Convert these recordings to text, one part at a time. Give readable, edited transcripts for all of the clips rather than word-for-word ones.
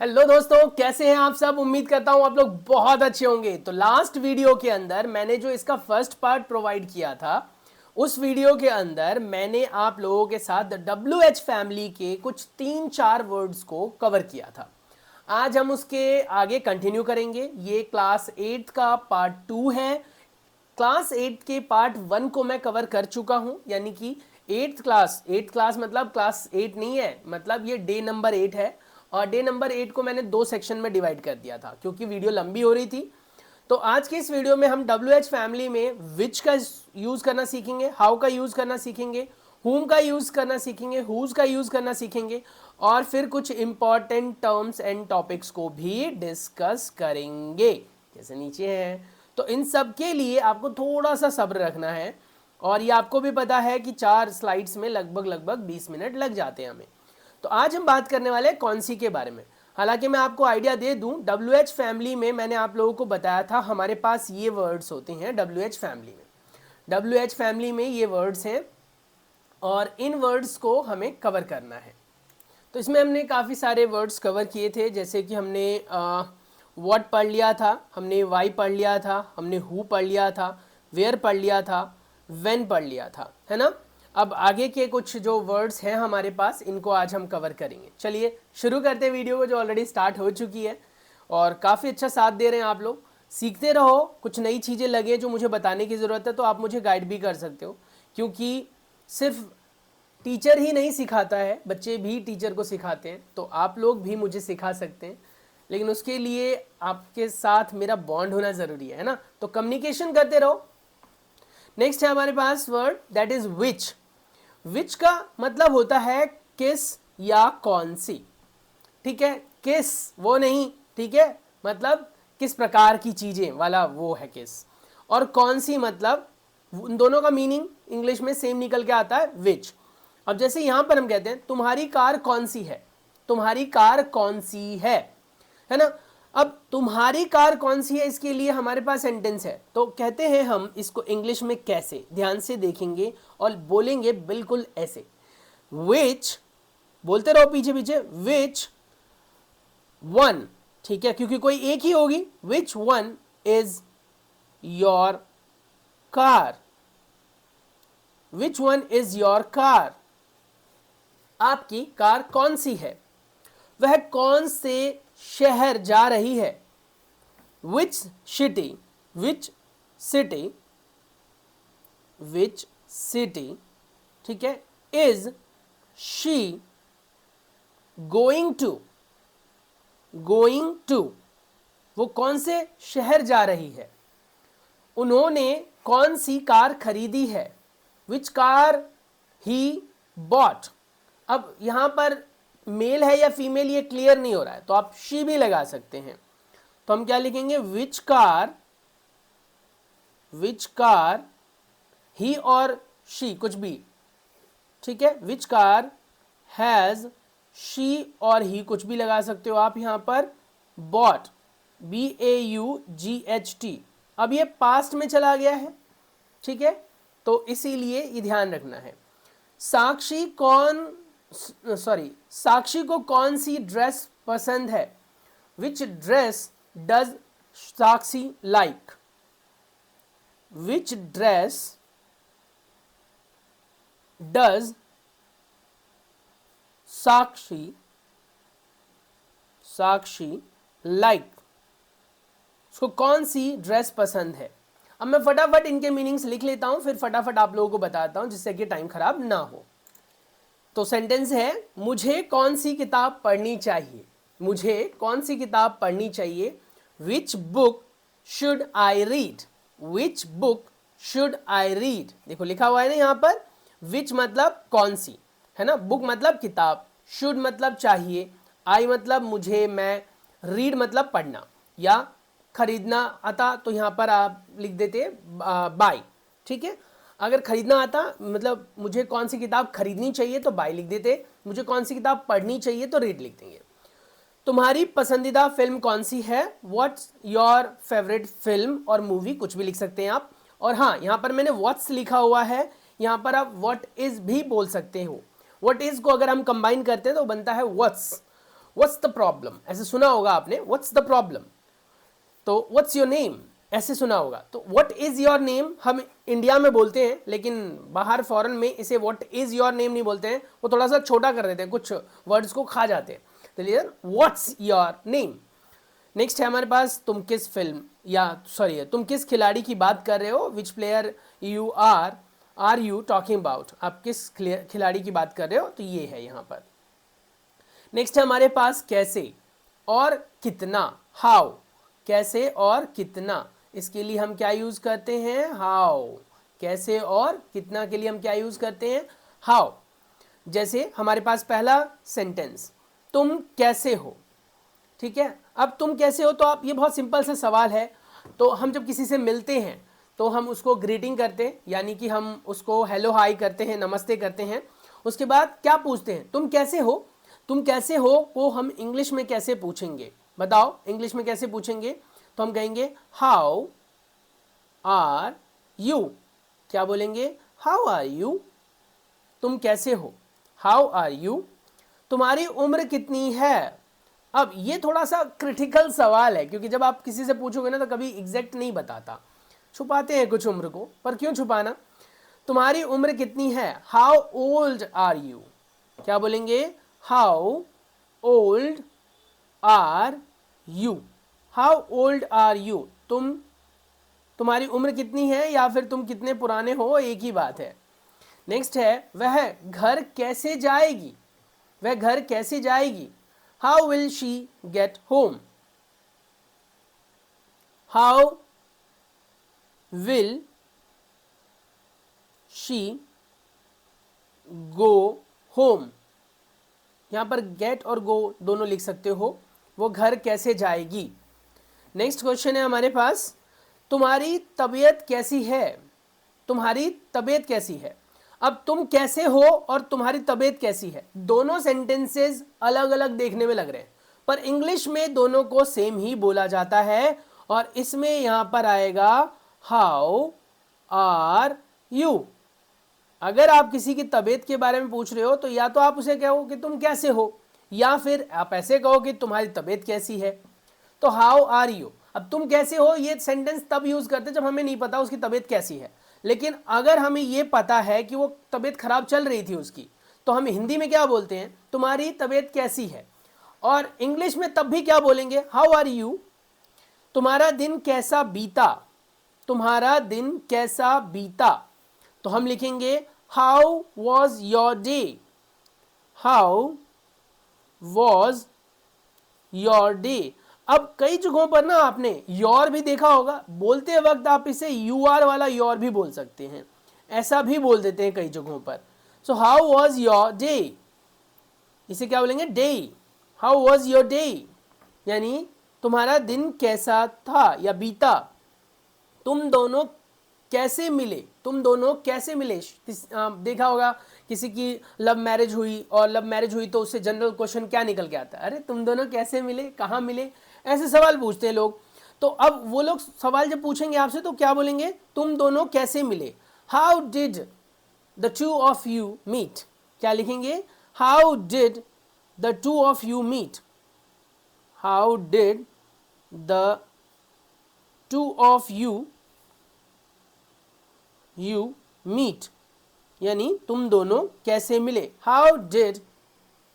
Hello दोस्तों, कैसे हैं आप सब। उम्मीद करता हूं आप लोग बहुत अच्छे होंगे। तो लास्ट वीडियो के अंदर मैंने जो इसका फर्स्ट पार्ट प्रोवाइड किया था, उस वीडियो के अंदर मैंने आप लोगों के साथ WH फैमिली के कुछ 3-4 वर्ड्स को कवर किया था। आज हम उसके आगे कंटिन्यू करेंगे। ये क्लास 8 का पार्ट 2 है। क्लास 8 के पार्ट 1 को मैं कवर कर चुका हूं, यानी कि 8th क्लास मतलब क्लास 8 नहीं है, मतलब ये डे नंबर 8 है। और डे नंबर 8 को मैंने 2 सेक्शन में डिवाइड कर दिया था क्योंकि वीडियो लंबी हो रही थी। तो आज के इस वीडियो में हम WH फैमिली में विच का यूज़ करना सीखेंगे, हाउ का यूज़ करना सीखेंगे, whom का यूज़ करना सीखेंगे, whose का यूज़ करना सीखेंगे, और फिर कुछ इंपॉर्टेंट टर्म्स एंड टॉपिक्स को भी डिस्कस करेंगे जैसे नीचे हैं। तो इन सब के लिए आपको थोड़ा सा सब्र रखना है, और ये आपको भी पता है कि 4 स्लाइड्स में लगभग 20 मिनट लग जाते हैं हमें। तो आज हम बात करने वाले हैं कौन सी के बारे में। हालांकि मैं आपको आइडिया दे दूं, WH फैमिली में मैंने आप लोगों को बताया था हमारे पास ये वर्ड्स होते हैं। WH फैमिली में ये वर्ड्स हैं और इन वर्ड्स को हमें कवर करना है। तो इसमें हमने काफ़ी सारे वर्ड्स कवर किए थे, जैसे कि हमने व्हाट पढ़ लिया था, हमने वाई पढ़ लिया था, हमने हु पढ़ लिया था, वेयर पढ़ लिया था, व्हेन पढ़ लिया था, है ना। अब आगे के कुछ जो वर्ड्स हैं हमारे पास, इनको आज हम कवर करेंगे। चलिए शुरू करते हैं वीडियो को, जो ऑलरेडी स्टार्ट हो चुकी है और काफ़ी अच्छा साथ दे रहे हैं आप लोग। सीखते रहो, कुछ नई चीज़ें लगे जो मुझे बताने की ज़रूरत है तो आप मुझे गाइड भी कर सकते हो, क्योंकि सिर्फ टीचर ही नहीं सिखाता है, बच्चे भी टीचर को सिखाते हैं। तो आप लोग भी मुझे सिखा सकते हैं, लेकिन उसके लिए आपके साथ मेरा बॉन्ड होना ज़रूरी है ना। तो कम्युनिकेशन करते रहो। नेक्स्ट है हमारे पास वर्ड, दैट इज विच। विच का मतलब होता है किस या कौन सी, ठीक है। किस वो नहीं, ठीक है, मतलब किस प्रकार की चीज़ें वाला वो है किस। और कौन सी मतलब, उन दोनों का मीनिंग इंग्लिश में सेम निकल के आता है, विच। अब जैसे यहां पर हम कहते हैं तुम्हारी कार कौन सी है, तुम्हारी कार कौन सी है ना। अब तुम्हारी कार कौन सी है, इसके लिए हमारे पास सेंटेंस है। तो कहते हैं हम इसको इंग्लिश में कैसे, ध्यान से देखेंगे और बोलेंगे बिल्कुल ऐसे। विच, बोलते रहो पीछे पीछे, विच वन, ठीक है, क्योंकि कोई एक ही होगी। Which one is your car, which one is your car, आपकी कार कौन सी है, वह कौन से शहर जा रही है। Which city, which city, which city, ठीक है, is she going to, going to, वो कौन से शहर जा रही है। उन्होंने कौन सी कार खरीदी है, विच कार ही बॉट। अब यहां पर मेल है या फीमेल ये क्लियर नहीं हो रहा है, तो आप शी भी लगा सकते हैं। तो हम क्या लिखेंगे, विच कार ही और शी, कुछ भी, ठीक है। विच कार हैज शी और ही, कुछ भी लगा सकते हो आप यहां पर। बॉट, BAUGHT, अब ये पास्ट में चला गया है, ठीक है, तो इसीलिए ये ध्यान रखना है। साक्षी को कौन सी ड्रेस पसंद है, which dress does Sakshi like, which dress does Sakshi like, उसको कौन सी ड्रेस पसंद है। अब मैं फटाफट इनके मीनिंग्स लिख लेता हूं, फिर फटाफट आप लोगों को बताता हूं जिससे कि टाइम खराब ना हो। तो सेंटेंस है, मुझे कौन सी किताब पढ़नी चाहिए, मुझे कौन सी किताब पढ़नी चाहिए। Which book should I read, which book should I read, देखो लिखा हुआ है ना यहाँ पर। विच मतलब कौन सी, है ना, बुक मतलब किताब, शुड मतलब चाहिए, आई मतलब मुझे, मैं, रीड मतलब पढ़ना या खरीदना आता तो यहाँ पर आप लिख देते बाय, ठीक है। अगर खरीदना आता मतलब मुझे कौन सी किताब खरीदनी चाहिए तो बाय लिख देते, मुझे कौन सी किताब पढ़नी चाहिए तो रीड लिख देंगे। तुम्हारी पसंदीदा फिल्म कौन सी है, व्हाट्स योर फेवरेट फिल्म और मूवी, कुछ भी लिख सकते हैं आप। और हाँ, यहाँ पर मैंने व्हाट्स लिखा हुआ है, यहाँ पर आप व्हाट इज भी बोल सकते हो। व्हाट इज को अगर हम कंबाइन करते हैं तो बनता है व्हाट्स। व्हाट्स द प्रॉब्लम, ऐसे सुना होगा आपने, व्हाट्स द प्रॉब्लम। तो व्हाट्स योर नेम ऐसे सुना होगा। तो व्हाट इज योर नेम हम इंडिया में बोलते हैं, लेकिन बाहर फॉरेन में इसे व्हाट इज योर नेम नहीं बोलते हैं, वो थोड़ा सा छोटा कर देते हैं, कुछ वर्ड्स को खा जाते हैं। तो लिए व्हाट्स योर नेम। नेक्स्ट है हमारे पास तुम किस फिल्म या सॉरी तुम किस खिलाड़ी की बात कर रहे हो, which player you are you talking about, आप किस खिलाड़ी की बात कर रहे हो, तो ये है यहाँ पर। नेक्स्ट है हमारे पास कैसे और कितना, हाउ, कैसे और कितना, इसके लिए हम क्या यूज करते हैं, हाउ। कैसे और कितना के लिए हम क्या यूज करते हैं, हाउ। जैसे हमारे पास पहला सेंटेंस, तुम कैसे हो, ठीक है। अब तुम कैसे हो, तो आप, ये बहुत सिंपल सा सवाल है। तो हम जब किसी से मिलते हैं तो हम उसको ग्रीटिंग करते हैं, यानी कि हम उसको हेलो हाई करते हैं, नमस्ते करते हैं। उसके बाद क्या पूछते हैं, तुम कैसे हो। तुम कैसे हो को हम इंग्लिश में कैसे पूछेंगे, बताओ इंग्लिश में कैसे पूछेंगे। तो हम कहेंगे हाउ आर यू, क्या बोलेंगे, हाउ आर यू, तुम कैसे हो, हाउ आर यू। तुम्हारी उम्र कितनी है। अब ये थोड़ा सा क्रिटिकल सवाल है, क्योंकि जब आप किसी से पूछोगे ना तो कभी एग्जैक्ट नहीं बताता, छुपाते हैं कुछ उम्र को, पर क्यों छुपाना। तुम्हारी उम्र कितनी है, हाउ ओल्ड आर यू, क्या बोलेंगे, how old are you, how old are you, तुम्हारी उम्र कितनी है या फिर तुम कितने पुराने हो, एक ही बात है। नेक्स्ट है वह घर कैसे जाएगी, वह घर कैसे जाएगी, how will she get home, how will she go home. यहां पर गेट और गो दोनों लिख सकते हो, वो घर कैसे जाएगी। नेक्स्ट क्वेश्चन है हमारे पास, तुम्हारी तबीयत कैसी है, तुम्हारी तबीयत कैसी है। अब तुम कैसे हो और तुम्हारी तबीयत कैसी है, दोनों सेंटेंसेस अलग अलग देखने में लग रहे हैं, पर इंग्लिश में दोनों को सेम ही बोला जाता है। और इसमें यहां पर आएगा हाउ आर यू। अगर आप किसी की तबीयत के बारे में पूछ रहे हो तो या तो आप उसे कहो कि तुम कैसे हो, या फिर आप ऐसे कहो कि तुम्हारी तबीयत कैसी है। तो हाउ आर यू। अब तुम कैसे हो ये सेंटेंस तब यूज करते जब हमें नहीं पता उसकी तबीयत कैसी है, लेकिन अगर हमें ये पता है कि वो तबीयत खराब चल रही थी उसकी, तो हम हिंदी में क्या बोलते हैं, तुम्हारी तबीयत कैसी है। और इंग्लिश में तब भी क्या बोलेंगे, हाउ आर यू। तुम्हारा दिन कैसा बीता, तुम्हारा दिन कैसा बीता, तो हम लिखेंगे how was your day, how was your day. अब कई जगहों पर ना आपने योर भी देखा होगा, बोलते वक्त आप इसे यू आर वाला योर भी बोल सकते हैं, ऐसा भी बोल देते हैं कई जगहों पर। So how was your day, इसे क्या बोलेंगे, day. How was your day यानी तुम्हारा दिन कैसा था या बीता। तुम दोनों कैसे मिले, तुम दोनों कैसे मिले। देखा होगा किसी की लव मैरिज हुई, और लव मैरिज हुई तो उससे जनरल क्वेश्चन क्या निकल के आता है, अरे तुम दोनों कैसे मिले, कहाँ मिले, ऐसे सवाल पूछते हैं लोग। तो अब वो लोग सवाल जब पूछेंगे आपसे तो क्या बोलेंगे, तुम दोनों कैसे मिले, how did the two of you meet, क्या लिखेंगे, how did the two of you meet, how did the two of you meet, यानी तुम दोनों कैसे मिले, how did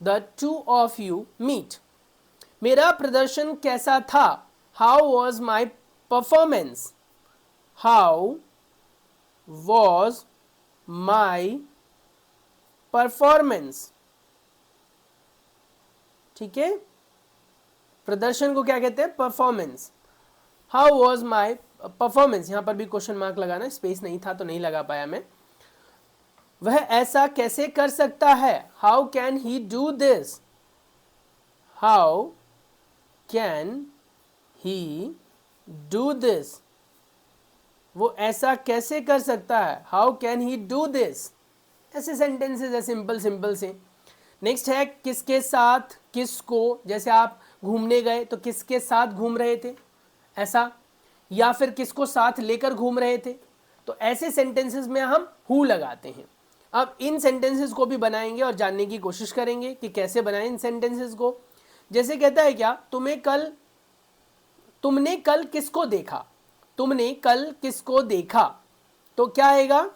the two of you meet. मेरा प्रदर्शन कैसा था, how was my performance, how was my performance. ठीक है, प्रदर्शन को क्या कहते हैं, performance. How was my performance, यहां पर भी क्वेश्चन मार्क लगाना, स्पेस नहीं था तो नहीं लगा पाया मैं। वह ऐसा कैसे कर सकता है, how can he do this, how can he do this, वो ऐसा कैसे कर सकता है, how can he do this. ऐसे सेंटेंसेस है सिंपल सिंपल से। नेक्स्ट है किसके साथ, किसको, जैसे आप घूमने गए तो किसके साथ घूम रहे थे, ऐसा, या फिर किसको साथ लेकर घूम रहे थे। तो ऐसे सेंटेंसेस में हम हु लगाते हैं। अब इन सेंटेंसेस को भी बनाएंगे और जानने की कोशिश करेंगे कि कैसे बनाएं इन सेंटेंसेस को। जैसे कहता है क्या, तुमने कल किसको देखा, तुमने कल किसको देखा, तो क्या आएगा,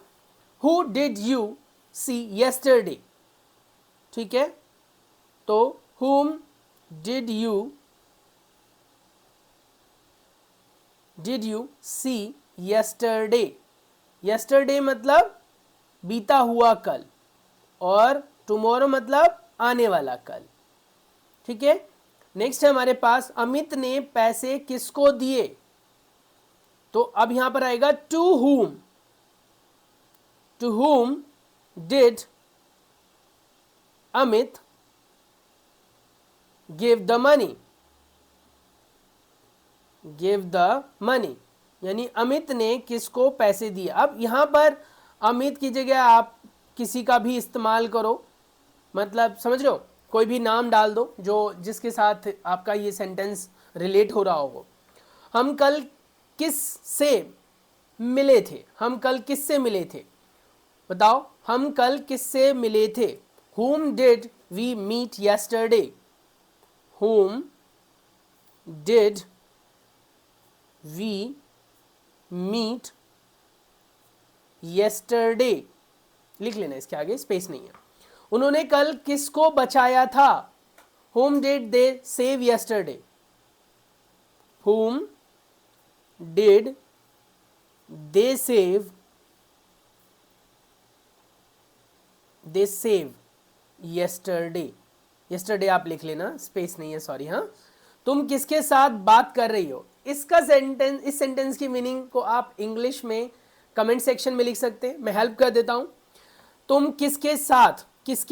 who did you see yesterday। ठीक है, तो whom did you see yesterday। yesterday मतलब बीता हुआ कल, और tomorrow मतलब आने वाला कल। ठीक है, नेक्स्ट है हमारे पास, अमित ने पैसे किसको दिए, तो अब यहां पर आएगा to whom did Amit give the money, यानी अमित ने किसको पैसे दिए। अब यहां पर अमित की जगह आप किसी का भी इस्तेमाल करो, मतलब समझ रहे हो, कोई भी नाम डाल दो जो जिसके साथ आपका ये सेंटेंस रिलेट हो रहा हो। हम कल किस से मिले थे, हम कल किससे मिले थे, बताओ, हम कल किससे मिले थे। whom did we meet yesterday, whom did we meet yesterday, लिख लेना, इसके आगे स्पेस नहीं है। उन्होंने कल किसको बचाया था, whom did they save yesterday, whom did they save yesterday आप लिख लेना, स्पेस नहीं है, सॉरी। हाँ, तुम किसके साथ बात कर रही हो, इसका सेंटेंस, इस सेंटेंस की मीनिंग को आप इंग्लिश में कमेंट सेक्शन में लिख सकते हैं, मैं हेल्प कर देता हूं। तुम किसके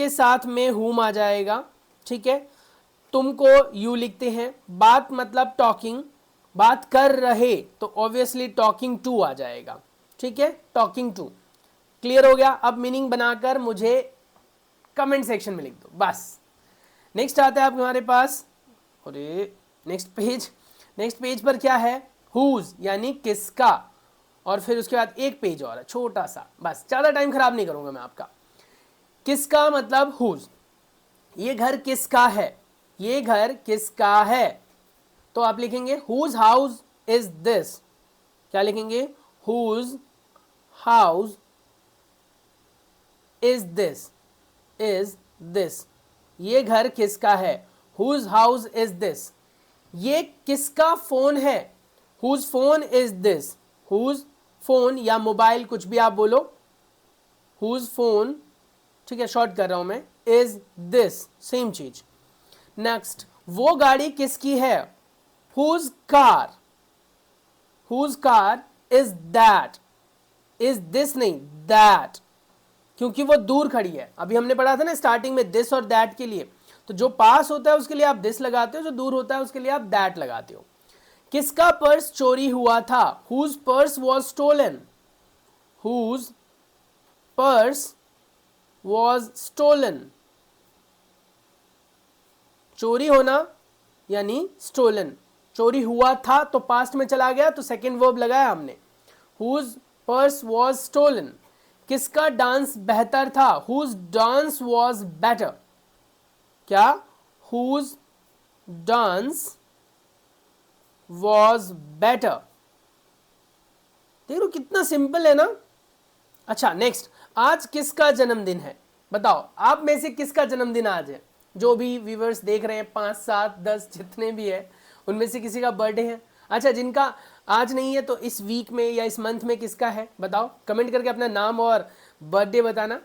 साथ में हुम आ जाएगा। ठीक है, तुमको यू लिखते हैं, बात मतलब टॉकिंग, बात कर रहे तो ऑब्वियसली टॉकिंग टू आ जाएगा। ठीक है, टॉकिंग टू, क्लियर हो गया। अब मीनिंग बनाकर मुझे कमेंट सेक्शन में लिख दो बस। नेक्स्ट आता है आप हमारे पास, अरे नेक्स्ट पेज पर क्या है, हुज यानी किसका, और फिर उसके बाद एक पेज और है छोटा सा, बस ज़्यादा टाइम खराब नहीं करूंगा मैं आपका। किसका मतलब हुज, ये घर किसका है, ये घर किसका है, तो आप लिखेंगे हुज हाउस इज दिस। क्या लिखेंगे, हुज हाउस इज दिस, ये घर किसका है, हुज हाउस इज दिस। ये किसका फोन है, whose phone is this, whose phone या मोबाइल कुछ भी आप बोलो, हुज फोन, ठीक है, शॉर्ट कर रहा हूं मैं, इज दिस, सेम चीज। नेक्स्ट, वो गाड़ी किसकी है, whose car is that, is this नहीं दैट, क्योंकि वो दूर खड़ी है। अभी हमने पढ़ा था ना स्टार्टिंग में दिस और दैट के लिए, तो जो पास होता है उसके लिए आप दिस लगाते हो, जो दूर होता है उसके लिए आप दैट लगाते हो। किसका पर्स चोरी हुआ था, whose purse was stolen, whose purse was stolen. चोरी होना यानी स्टोलन, चोरी हुआ था तो पास्ट में चला गया तो सेकेंड वर्ब लगाया हमने, हुज पर्स वॉज स्टोलन। किसका डांस बेहतर था, हुज डांस वॉज बेटर। क्या, हुज डांस वॉज बेटर। देखो कितना सिंपल है ना। अच्छा नेक्स्ट, आज किसका जन्मदिन है, बताओ आप में से किसका जन्मदिन आज है, जो भी व्यूवर्स देख रहे हैं 5, 7, 10 जितने भी है उनमें से किसी का बर्थडे है। अच्छा, जिनका आज नहीं है तो इस वीक में या इस मंथ में किसका है, बताओ कमेंट करके अपना नाम और बर्थडे बताना।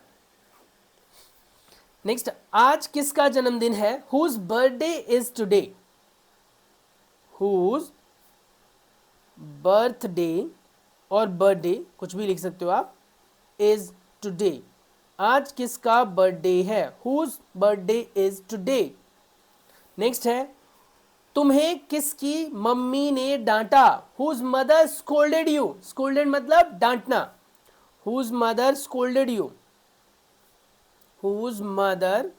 नेक्स्ट, आज किसका जन्मदिन है, whose birthday is today, whose birthday और बर्थडे कुछ भी लिख सकते हो आप, इज टुडे। आज किसका बर्थडे है, whose birthday is today. Next है, तुम्हें किसकी मम्मी ने डांटा, whose mother scolded you, scolded मतलब डांटना, whose mother scolded you, whose mother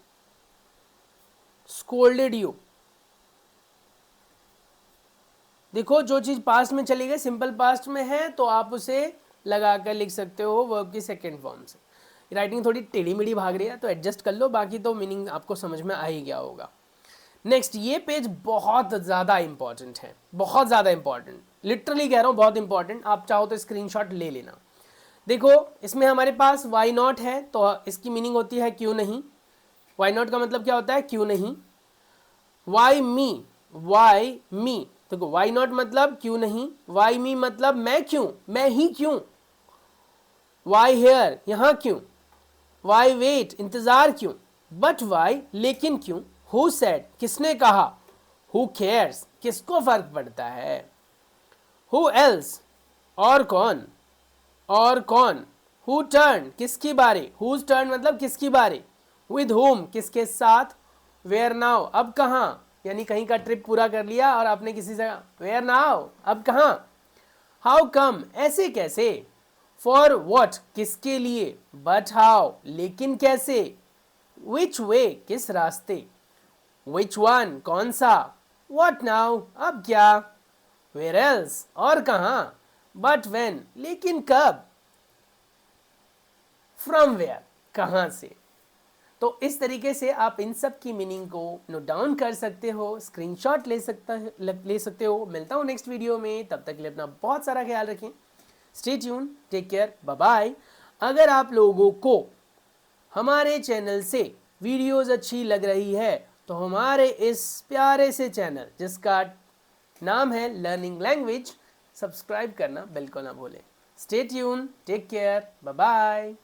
scolded you. देखो जो चीज पास्ट में चली गई, सिंपल पास्ट में है तो आप उसे लगाकर लिख सकते हो वर्ब की सेकेंड फॉर्म से। राइटिंग थोड़ी टेढ़ी मेढ़ी भाग रही है तो एडजस्ट कर लो, बाकी तो मीनिंग आपको समझ में आ ही गया होगा। नेक्स्ट, ये पेज बहुत ज़्यादा इंपॉर्टेंट है, बहुत ज़्यादा इंपॉर्टेंट, लिटरली कह रहा हूँ बहुत इंपॉर्टेंट। आप चाहो तो स्क्रीनशॉट ले लेना। देखो, इसमें हमारे पास वाई नॉट है, तो इसकी मीनिंग होती है क्यों नहीं। वाई नॉट का मतलब क्या होता है? क्यों नहीं। वाई मी, देखो वाई नॉट मतलब क्यों नहीं, वाई मी मतलब मैं क्यों, मैं ही क्यों। वाई हेयर, यहां क्यों। वाई वेट, इंतजार क्यों। बट वाई, लेकिन क्यों। हु सेड, किसने कहा। हु केयर्स, किसको फर्क पड़ता है। हु एल्स, और कौन, और कौन। हु टर्न, किसकी बारी, हुज टर्न मतलब किसकी बारी। विद होम, किसके साथ। वेयर नाउ, अब कहाँ, यानी कहीं का ट्रिप पूरा कर लिया और आपने किसी से, वेयर नाउ, अब कहाँ। हाउ कम, ऐसे कैसे। फॉर वॉट, किसके लिए। बट हाउ, लेकिन कैसे। विच वे, किस रास्ते। विच वन, कौन सा। वॉट नाउ, अब क्या। वेयर एल्स, और कहाँ। बट वेन, लेकिन कब। फ्रॉम वेयर, कहाँ से। तो इस तरीके से आप इन सब की मीनिंग को नोट डाउन कर सकते हो, स्क्रीनशॉट ले सकते हो। मिलता हूँ नेक्स्ट वीडियो में, तब तक के लिए अपना बहुत सारा ख्याल रखें। Stay tune, take care, bye bye. अगर आप लोगों को हमारे चैनल से वीडियोस अच्छी लग रही है तो हमारे इस प्यारे से चैनल जिसका नाम है लर्निंग लैंग्वेज, सब्सक्राइब करना बिल्कुल ना भूलें। Stay tune, take care, bye bye.